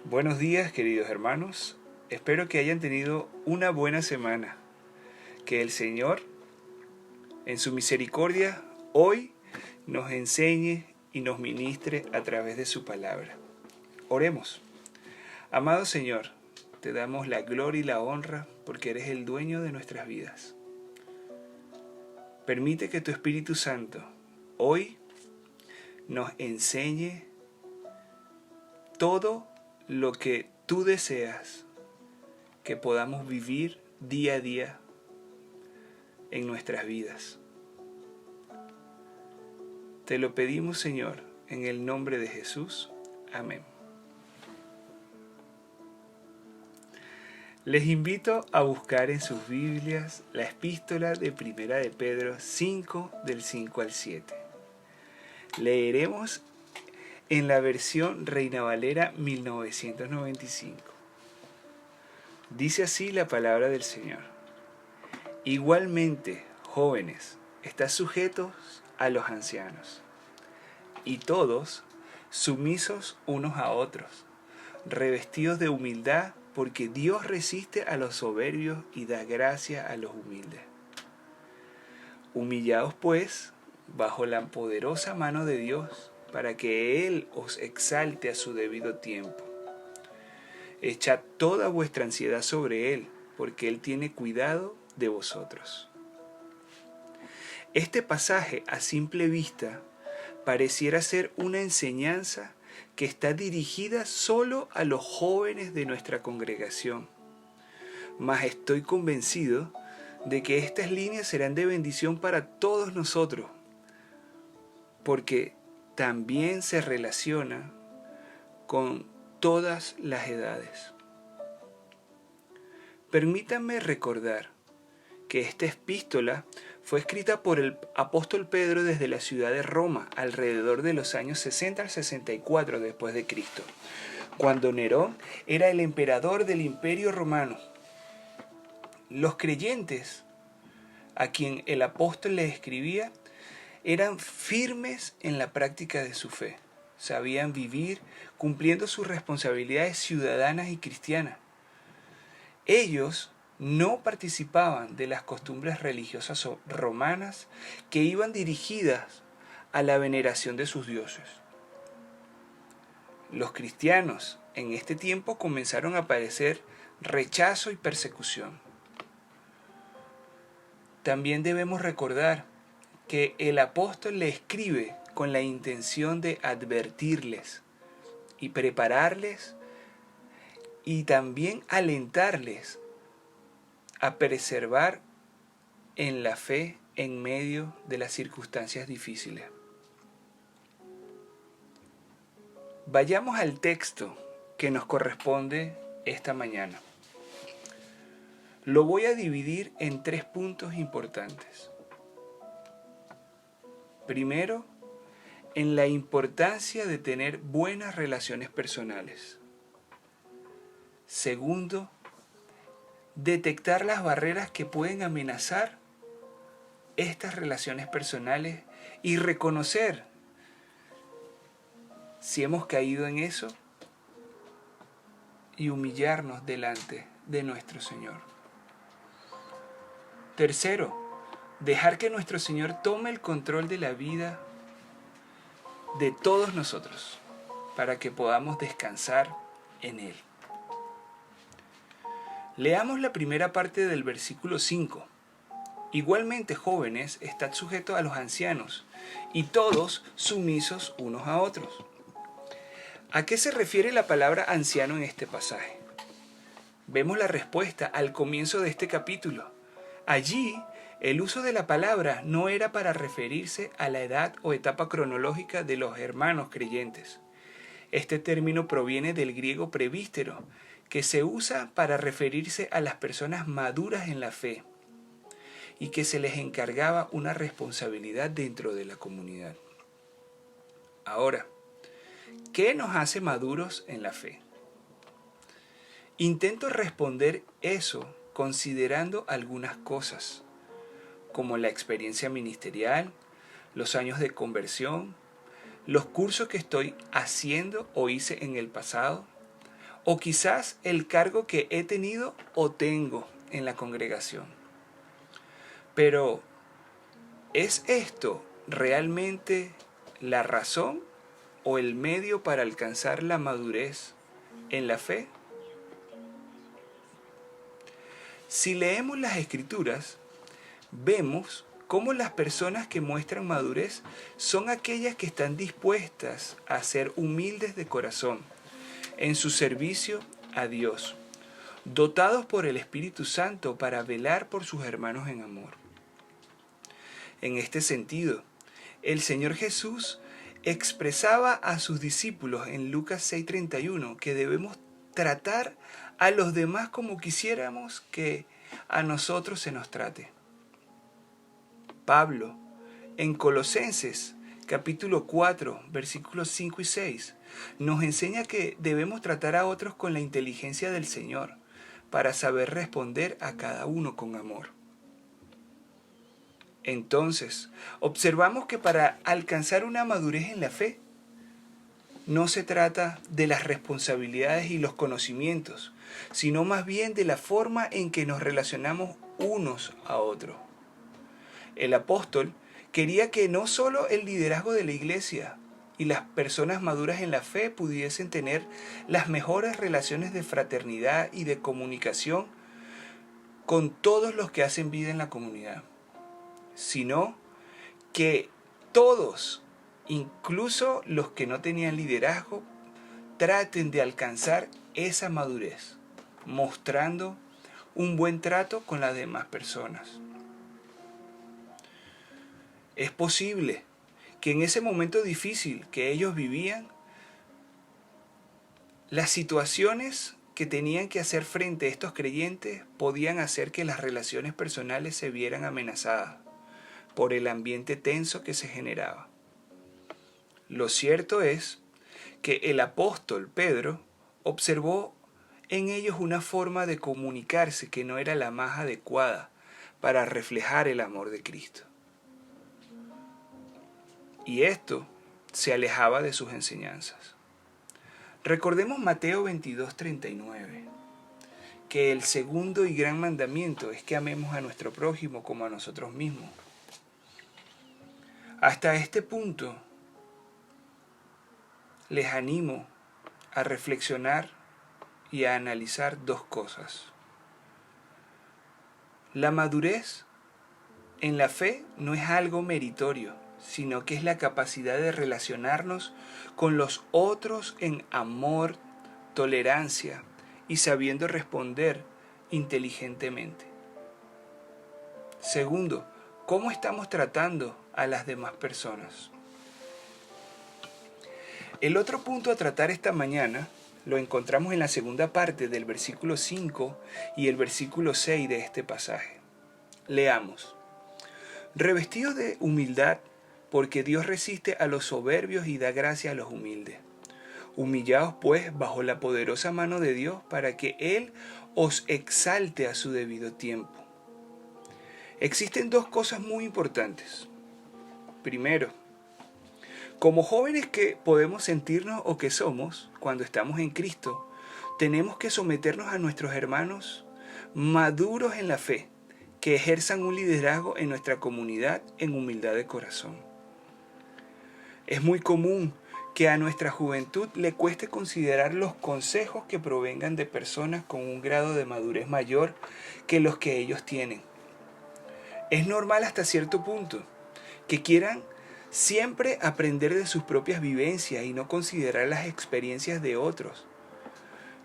Buenos días, queridos hermanos. Espero que hayan tenido una buena semana. Que el Señor, en su misericordia, hoy nos enseñe y nos ministre a través de su palabra. Oremos. Amado Señor, te damos la gloria y la honra porque eres el dueño de nuestras vidas. Permite que tu Espíritu Santo hoy nos enseñe todo lo que tú deseas que podamos vivir día a día en nuestras vidas. Te lo pedimos, Señor, en el nombre de Jesús. Amén. Les invito a buscar en sus Biblias la epístola de Primera de Pedro 5, del 5 al 7. Leeremos en la versión Reina Valera 1995. Dice así la palabra del Señor. Igualmente, jóvenes, estad sujetos a los ancianos, y todos sumisos unos a otros, revestidos de humildad, porque Dios resiste a los soberbios y da gracia a los humildes. Humillaos pues bajo la poderosa mano de Dios, para que Él os exalte a su debido tiempo. Echad toda vuestra ansiedad sobre Él, porque Él tiene cuidado de vosotros. Este pasaje, a simple vista, pareciera ser una enseñanza que está dirigida solo a los jóvenes de nuestra congregación. Mas estoy convencido de que estas líneas serán de bendición para todos nosotros, porque también se relaciona con todas las edades. Permítanme recordar que esta epístola fue escrita por el apóstol Pedro desde la ciudad de Roma alrededor de los años 60 al 64 después de Cristo, cuando Nerón era el emperador del Imperio Romano. Los creyentes a quien el apóstol les escribía eran firmes en la práctica de su fe, sabían vivir cumpliendo sus responsabilidades ciudadanas y cristianas. Ellos no participaban de las costumbres religiosas romanas que iban dirigidas a la veneración de sus dioses. Los cristianos en este tiempo comenzaron a padecer rechazo y persecución. También debemos recordar que el apóstol le escribe con la intención de advertirles y prepararles y también alentarles a preservar en la fe en medio de las circunstancias difíciles. Vayamos al texto que nos corresponde esta mañana. Lo voy a dividir en 3 puntos importantes. Primero, en la importancia de tener buenas relaciones personales. Segundo, detectar las barreras que pueden amenazar estas relaciones personales y reconocer si hemos caído en eso y humillarnos delante de nuestro Señor. Tercero, dejar que nuestro Señor tome el control de la vida de todos nosotros para que podamos descansar en Él. Leamos la primera parte del versículo 5. Igualmente, jóvenes, estad sujetos a los ancianos, y todos sumisos unos a otros. ¿A qué se refiere la palabra anciano en este pasaje? Vemos la respuesta al comienzo de este capítulo. Allí, el uso de la palabra no era para referirse a la edad o etapa cronológica de los hermanos creyentes. Este término proviene del griego presbítero, que se usa para referirse a las personas maduras en la fe y que se les encargaba una responsabilidad dentro de la comunidad. Ahora, ¿qué nos hace maduros en la fe? Intento responder eso considerando algunas cosas, como la experiencia ministerial, los años de conversión, los cursos que estoy haciendo o hice en el pasado, o quizás el cargo que he tenido o tengo en la congregación. Pero, ¿es esto realmente la razón o el medio para alcanzar la madurez en la fe? Si leemos las Escrituras, vemos cómo las personas que muestran madurez son aquellas que están dispuestas a ser humildes de corazón en su servicio a Dios, dotados por el Espíritu Santo para velar por sus hermanos en amor. En este sentido, el Señor Jesús expresaba a sus discípulos en Lucas 6:31 que debemos tratar a los demás como quisiéramos que a nosotros se nos trate. Pablo, en Colosenses capítulo 4, versículos 5 y 6, nos enseña que debemos tratar a otros con la inteligencia del Señor para saber responder a cada uno con amor. Entonces, observamos que para alcanzar una madurez en la fe, no se trata de las responsabilidades y los conocimientos, sino más bien de la forma en que nos relacionamos unos a otros. El apóstol quería que no solo el liderazgo de la iglesia y las personas maduras en la fe pudiesen tener las mejores relaciones de fraternidad y de comunicación con todos los que hacen vida en la comunidad, sino que todos, incluso los que no tenían liderazgo, traten de alcanzar esa madurez, mostrando un buen trato con las demás personas. Es posible que en ese momento difícil que ellos vivían, las situaciones que tenían que hacer frente a estos creyentes podían hacer que las relaciones personales se vieran amenazadas por el ambiente tenso que se generaba. Lo cierto es que el apóstol Pedro observó en ellos una forma de comunicarse que no era la más adecuada para reflejar el amor de Cristo. Y esto se alejaba de sus enseñanzas. Recordemos Mateo 22:39, que el segundo y gran mandamiento es que amemos a nuestro prójimo como a nosotros mismos. Hasta este punto, les animo a reflexionar y a analizar dos cosas. La madurez en la fe no es algo meritorio, sino que es la capacidad de relacionarnos con los otros en amor, tolerancia y sabiendo responder inteligentemente. Segundo, ¿cómo estamos tratando a las demás personas? El otro punto a tratar esta mañana lo encontramos en la segunda parte del versículo 5 y el versículo 6 de este pasaje. Leamos. Revestidos de humildad, porque Dios resiste a los soberbios y da gracia a los humildes. Humillaos pues bajo la poderosa mano de Dios para que Él os exalte a su debido tiempo. Existen dos cosas muy importantes. Primero, como jóvenes que podemos sentirnos o que somos cuando estamos en Cristo, tenemos que someternos a nuestros hermanos maduros en la fe, que ejerzan un liderazgo en nuestra comunidad en humildad de corazón. Es muy común que a nuestra juventud le cueste considerar los consejos que provengan de personas con un grado de madurez mayor que los que ellos tienen. Es normal hasta cierto punto que quieran siempre aprender de sus propias vivencias y no considerar las experiencias de otros,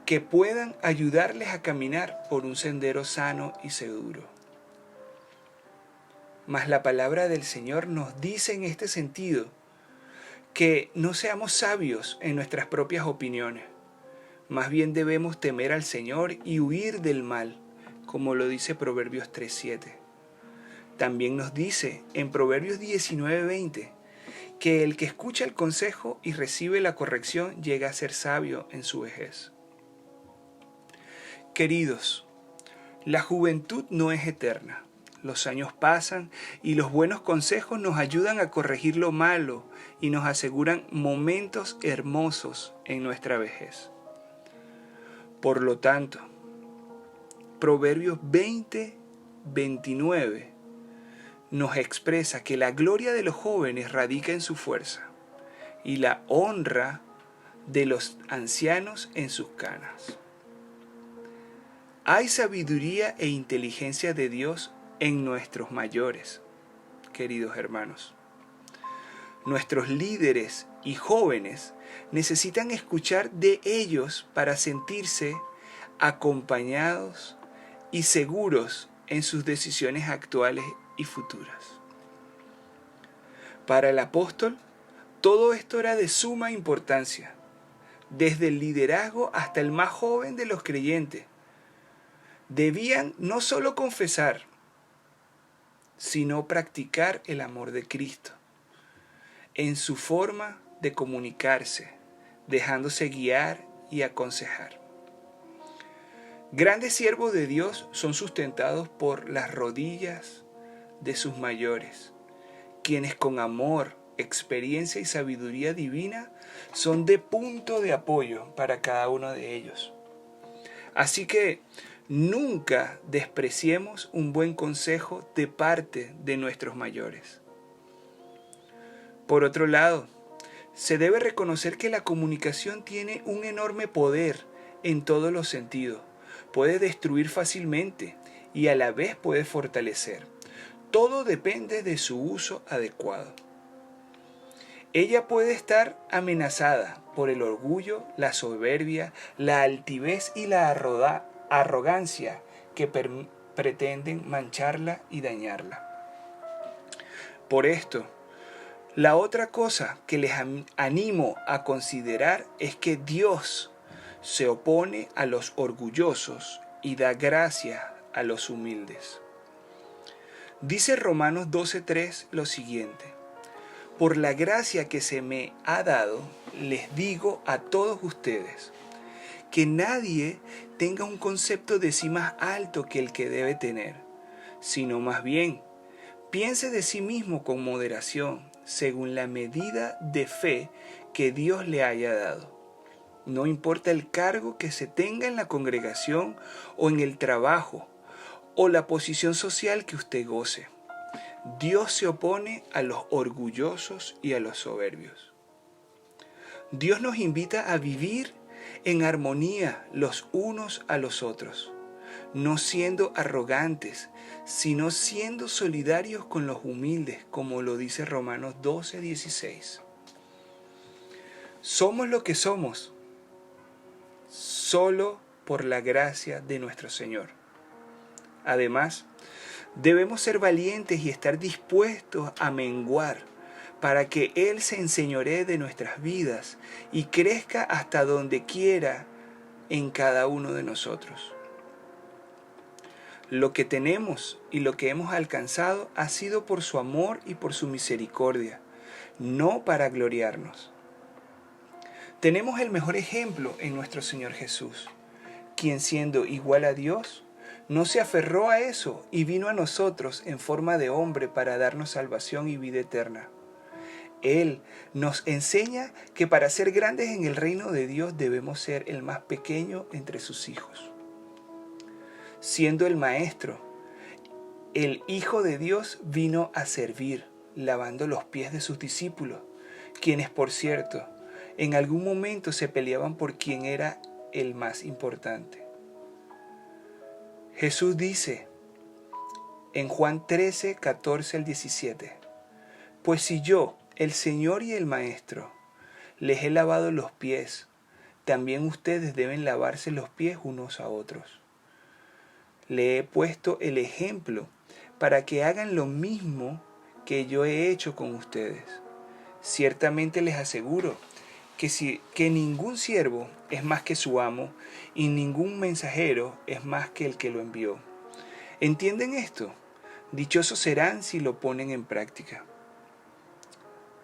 que puedan ayudarles a caminar por un sendero sano y seguro. Mas la palabra del Señor nos dice en este sentido que no seamos sabios en nuestras propias opiniones. Más bien debemos temer al Señor y huir del mal, como lo dice Proverbios 3:7. También nos dice en Proverbios 19:20 que el que escucha el consejo y recibe la corrección llega a ser sabio en su vejez. Queridos, la juventud no es eterna. Los años pasan y los buenos consejos nos ayudan a corregir lo malo y nos aseguran momentos hermosos en nuestra vejez. Por lo tanto, Proverbios 20:29 nos expresa que la gloria de los jóvenes radica en su fuerza y la honra de los ancianos en sus canas. Hay sabiduría e inteligencia de Dios en nuestros mayores, queridos hermanos. Nuestros líderes y jóvenes necesitan escuchar de ellos para sentirse acompañados y seguros en sus decisiones actuales y futuras. Para el apóstol, todo esto era de suma importancia, desde el liderazgo hasta el más joven de los creyentes. Debían no solo confesar, sino practicar el amor de Cristo en su forma de comunicarse, dejándose guiar y aconsejar. Grandes siervos de Dios son sustentados por las rodillas de sus mayores, quienes con amor, experiencia y sabiduría divina son de punto de apoyo para cada uno de ellos. Así que nunca despreciemos un buen consejo de parte de nuestros mayores. Por otro lado, se debe reconocer que la comunicación tiene un enorme poder en todos los sentidos. Puede destruir fácilmente y a la vez puede fortalecer. Todo depende de su uso adecuado. Ella puede estar amenazada por el orgullo, la soberbia, la altivez y la arrogancia que pretenden mancharla y dañarla. Por esto, la otra cosa que les animo a considerar es que Dios se opone a los orgullosos y da gracia a los humildes. Dice Romanos 12:3 lo siguiente: por la gracia que se me ha dado, les digo a todos ustedes, que nadie tenga un concepto de sí más alto que el que debe tener, sino más bien, piense de sí mismo con moderación, según la medida de fe que Dios le haya dado. No importa el cargo que se tenga en la congregación o en el trabajo, o la posición social que usted goce. Dios se opone a los orgullosos y a los soberbios. Dios nos invita a vivir en armonía los unos a los otros, no siendo arrogantes, sino siendo solidarios con los humildes, como lo dice Romanos 12:16. Somos lo que somos solo por la gracia de nuestro Señor. Además, debemos ser valientes y estar dispuestos a menguar para que Él se enseñoree de nuestras vidas y crezca hasta donde quiera en cada uno de nosotros. Lo que tenemos y lo que hemos alcanzado ha sido por su amor y por su misericordia, no para gloriarnos. Tenemos el mejor ejemplo en nuestro Señor Jesús, quien siendo igual a Dios, no se aferró a eso y vino a nosotros en forma de hombre para darnos salvación y vida eterna. Él nos enseña que para ser grandes en el reino de Dios debemos ser el más pequeño entre sus hijos. Siendo el Maestro, el Hijo de Dios vino a servir, lavando los pies de sus discípulos, quienes, por cierto, en algún momento se peleaban por quién era el más importante. Jesús dice en Juan 13:14-17, pues si yo, el Señor y el Maestro, les he lavado los pies, también ustedes deben lavarse los pies unos a otros. Le he puesto el ejemplo para que hagan lo mismo que yo he hecho con ustedes. Ciertamente les aseguro que ningún siervo es más que su amo y ningún mensajero es más que el que lo envió. ¿Entienden esto? Dichosos serán si lo ponen en práctica.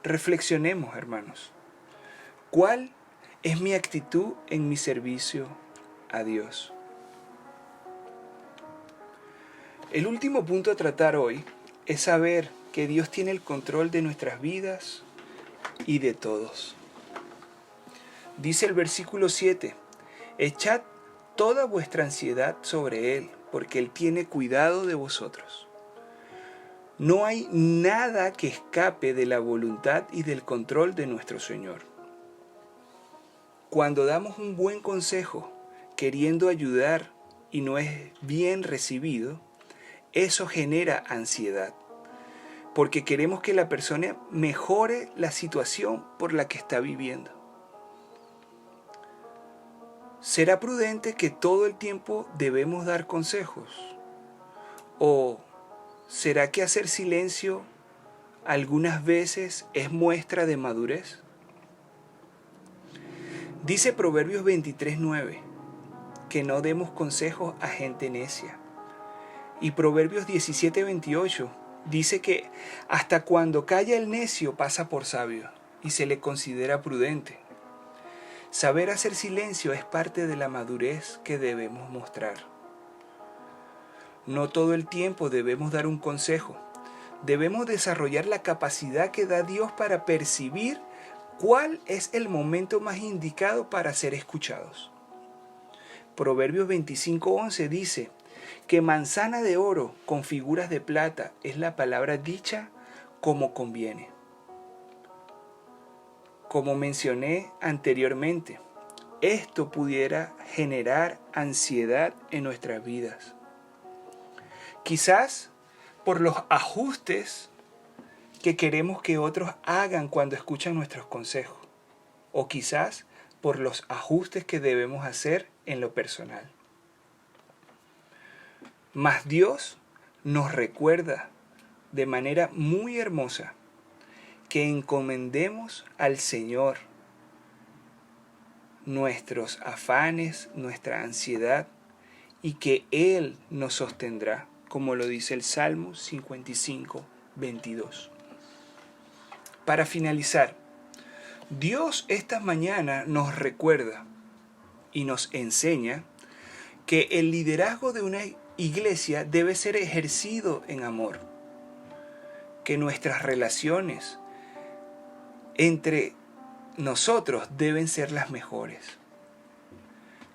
Reflexionemos, hermanos. ¿Cuál es mi actitud en mi servicio a Dios? El último punto a tratar hoy es saber que Dios tiene el control de nuestras vidas y de todos. Dice el versículo 7, echad toda vuestra ansiedad sobre Él, porque Él tiene cuidado de vosotros. No hay nada que escape de la voluntad y del control de nuestro Señor. Cuando damos un buen consejo, queriendo ayudar y no es bien recibido, eso genera ansiedad, porque queremos que la persona mejore la situación por la que está viviendo. ¿Será prudente que todo el tiempo debemos dar consejos? ¿O será que hacer silencio algunas veces es muestra de madurez? Dice Proverbios 23:9 que no demos consejos a gente necia. Y Proverbios 17:28 dice que hasta cuando calla el necio pasa por sabio y se le considera prudente. Saber hacer silencio es parte de la madurez que debemos mostrar. No todo el tiempo debemos dar un consejo. Debemos desarrollar la capacidad que da Dios para percibir cuál es el momento más indicado para ser escuchados. Proverbios 25:11 dice que manzana de oro con figuras de plata es la palabra dicha como conviene. Como mencioné anteriormente, esto pudiera generar ansiedad en nuestras vidas. Quizás por los ajustes que queremos que otros hagan cuando escuchan nuestros consejos, o quizás por los ajustes que debemos hacer en lo personal. Mas Dios nos recuerda de manera muy hermosa que encomendemos al Señor nuestros afanes, nuestra ansiedad, y que Él nos sostendrá, como lo dice el Salmo 55:22. Para finalizar, Dios esta mañana nos recuerda y nos enseña que el liderazgo de una iglesia debe ser ejercido en amor, que nuestras relaciones entre nosotros deben ser las mejores,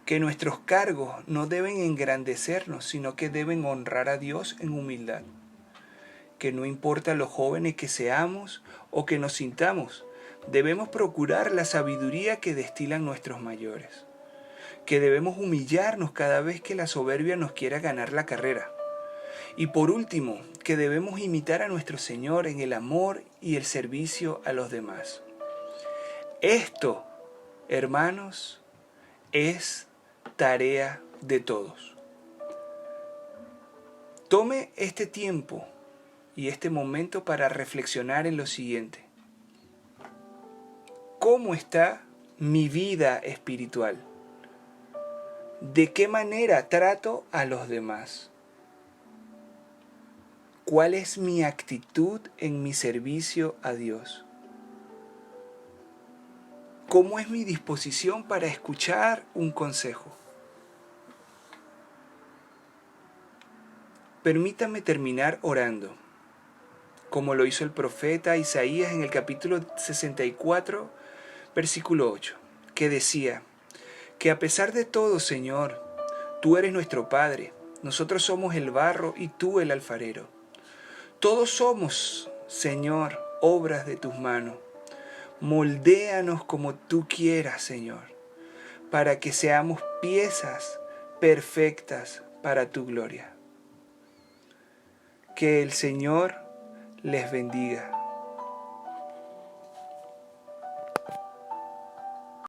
que nuestros cargos no deben engrandecernos, sino que deben honrar a Dios en humildad, que no importa lo jóvenes que seamos o que nos sintamos, debemos procurar la sabiduría que destilan nuestros mayores, que debemos humillarnos cada vez que la soberbia nos quiera ganar la carrera. Y por último, que debemos imitar a nuestro Señor en el amor y el servicio a los demás. Esto, hermanos, es tarea de todos. Tome este tiempo y este momento para reflexionar en lo siguiente. ¿Cómo está mi vida espiritual? ¿De qué manera trato a los demás? ¿Cuál es mi actitud en mi servicio a Dios? ¿Cómo es mi disposición para escuchar un consejo? Permítame terminar orando, como lo hizo el profeta Isaías en el capítulo 64, versículo 8, que decía que a pesar de todo, Señor, tú eres nuestro Padre, nosotros somos el barro y tú el alfarero. Todos somos, Señor, obras de tus manos. Moldéanos como tú quieras, Señor, para que seamos piezas perfectas para tu gloria. Que el Señor les bendiga.